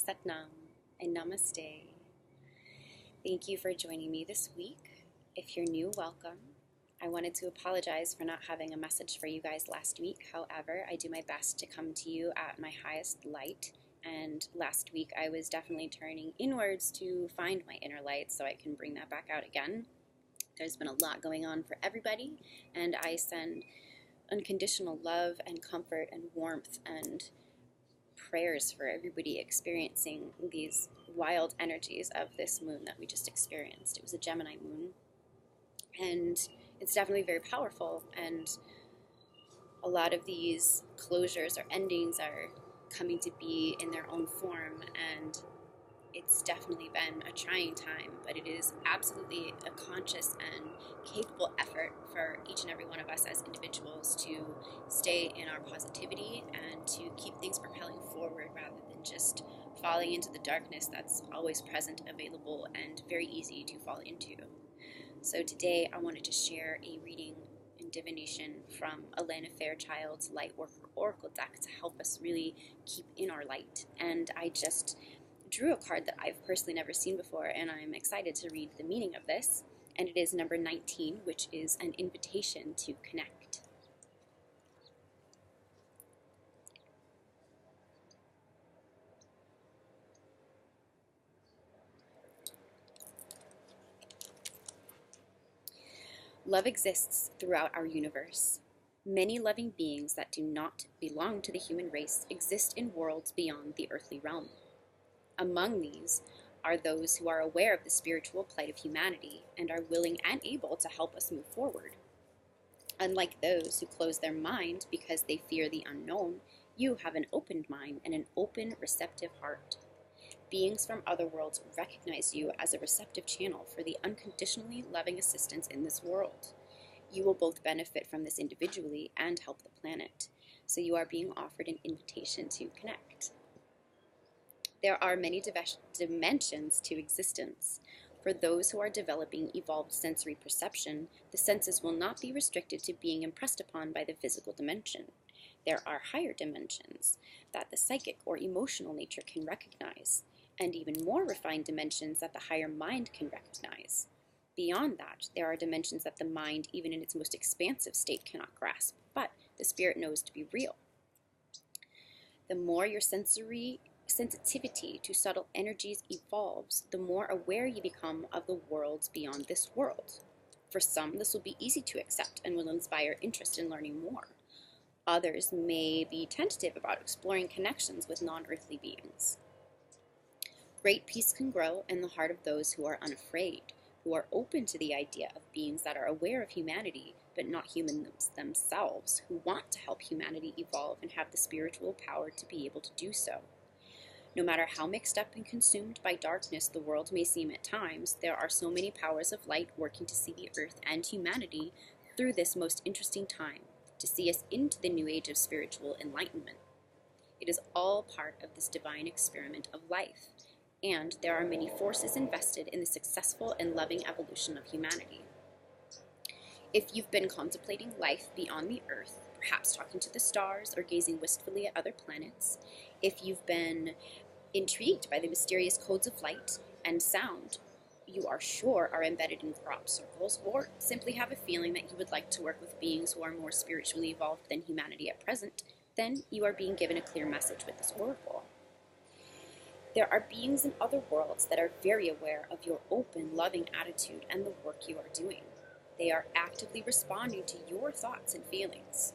Satnam, and Namaste. Thank you for joining me this week. If you're new, welcome. I wanted to apologize for not having a message for you guys last week. However, I do my best to come to you at my highest light. And last week I was definitely turning inwards to find my inner light so I can bring that back out again. There's been a lot going on for everybody, and I send unconditional love and comfort and warmth and prayers for everybody experiencing these wild energies of this moon that we just experienced. It was a Gemini moon, and it's definitely very powerful, and a lot of these closures or endings are coming to be in their own form, and it's definitely been a trying time, but it is absolutely a conscious and capable effort for each and every one of us as individuals to stay in our positivity and to keep things propelling forward rather than just falling into the darkness that's always present, available, and very easy to fall into. So today I wanted to share a reading and divination from Alana Fairchild's Lightworker Oracle deck to help us really keep in our light. And I just drew a card that I've personally never seen before, and I'm excited to read the meaning of this. And it is number 19, which is an invitation to connect. Love exists throughout our universe. Many loving beings that do not belong to the human race exist in worlds beyond the earthly realm. Among these are those who are aware of the spiritual plight of humanity and are willing and able to help us move forward. Unlike those who close their mind because they fear the unknown, you have an open mind and an open, receptive heart. Beings from other worlds recognize you as a receptive channel for the unconditionally loving assistance in this world. You will both benefit from this individually and help the planet, so you are being offered an invitation to connect. There are many dimensions to existence. For those who are developing evolved sensory perception, the senses will not be restricted to being impressed upon by the physical dimension. There are higher dimensions that the psychic or emotional nature can recognize, and even more refined dimensions that the higher mind can recognize. Beyond that, there are dimensions that the mind, even in its most expansive state, cannot grasp, but the spirit knows to be real. The more your sensitivity to subtle energies evolves, the more aware you become of the worlds beyond this world. For some, this will be easy to accept and will inspire interest in learning more. Others may be tentative about exploring connections with non-earthly beings. Great peace can grow in the heart of those who are unafraid, who are open to the idea of beings that are aware of humanity, but not humans themselves, who want to help humanity evolve and have the spiritual power to be able to do so. No matter how mixed up and consumed by darkness the world may seem at times, there are so many powers of light working to see the earth and humanity through this most interesting time, to see us into the new age of spiritual enlightenment. It is all part of this divine experiment of life, and there are many forces invested in the successful and loving evolution of humanity. If you've been contemplating life beyond the earth, perhaps talking to the stars or gazing wistfully at other planets, if you've been intrigued by the mysterious codes of light and sound you are sure are embedded in crop circles, or simply have a feeling that you would like to work with beings who are more spiritually evolved than humanity at present, then you are being given a clear message with this oracle. There are beings in other worlds that are very aware of your open, loving attitude and the work you are doing. They are actively responding to your thoughts and feelings.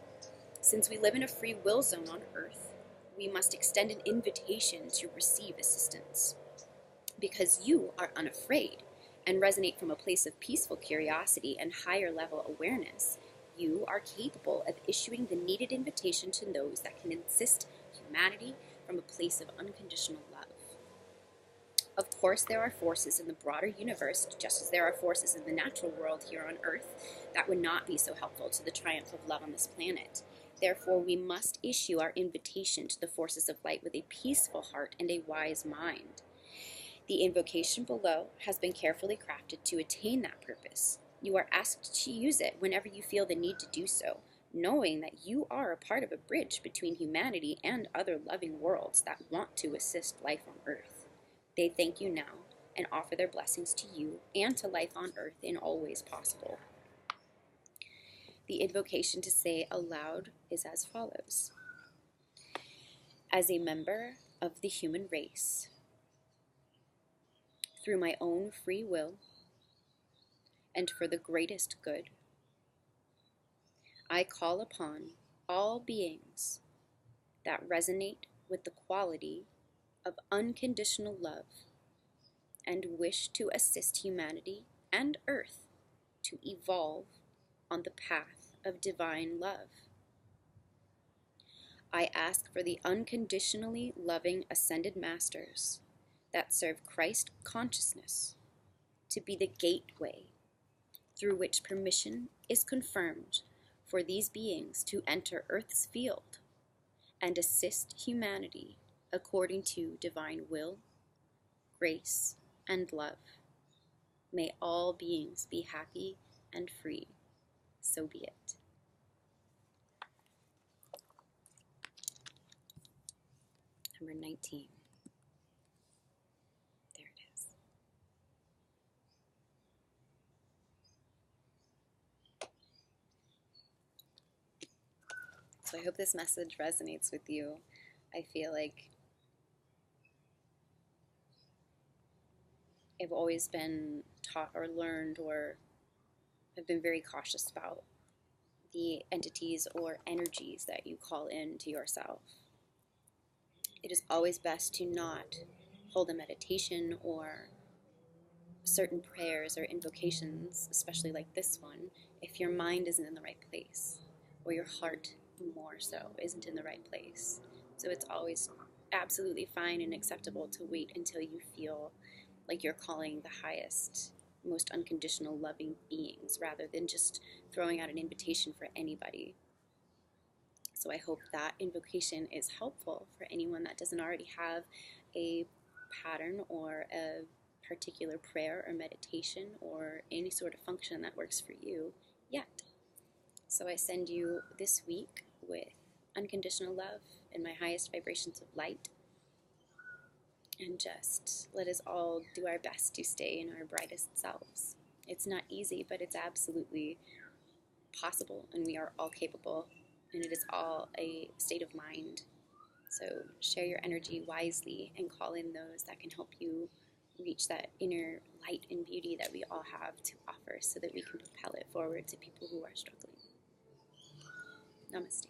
Since we live in a free will zone on Earth, we must extend an invitation to receive assistance. Because you are unafraid and resonate from a place of peaceful curiosity and higher level awareness, you are capable of issuing the needed invitation to those that can assist humanity from a place of unconditional love. Of course, there are forces in the broader universe, just as there are forces in the natural world here on Earth, that would not be so helpful to the triumph of love on this planet. Therefore, we must issue our invitation to the forces of light with a peaceful heart and a wise mind. The invocation below has been carefully crafted to attain that purpose. You are asked to use it whenever you feel the need to do so, knowing that you are a part of a bridge between humanity and other loving worlds that want to assist life on Earth. They thank you now and offer their blessings to you and to life on Earth in all ways possible. The invocation to say aloud is as follows. As a member of the human race, through my own free will and for the greatest good, I call upon all beings that resonate with the quality of unconditional love and wish to assist humanity and Earth to evolve on the path of divine love. I ask for the unconditionally loving ascended masters that serve Christ consciousness to be the gateway through which permission is confirmed for these beings to enter Earth's field and assist humanity according to divine will, grace, and love. May all beings be happy and free. So be it. Number 19. There it is. So I hope this message resonates with you. I feel like I've always been taught or learned or have been very cautious about the entities or energies that you call in to yourself. It is always best to not hold a meditation or certain prayers or invocations, especially like this one, if your mind isn't in the right place, or your heart more so isn't in the right place. So it's always absolutely fine and acceptable to wait until you feel like you're calling the highest, most unconditional loving beings rather than just throwing out an invitation for anybody. So I hope that invocation is helpful for anyone that doesn't already have a pattern or a particular prayer or meditation or any sort of function that works for you yet. So I send you this week with unconditional love and my highest vibrations of light. And just let us all do our best to stay in our brightest selves. It's not easy, but it's absolutely possible, and we are all capable, and it is all a state of mind. So share your energy wisely and call in those that can help you reach that inner light and beauty that we all have to offer so that we can propel it forward to people who are struggling. Namaste.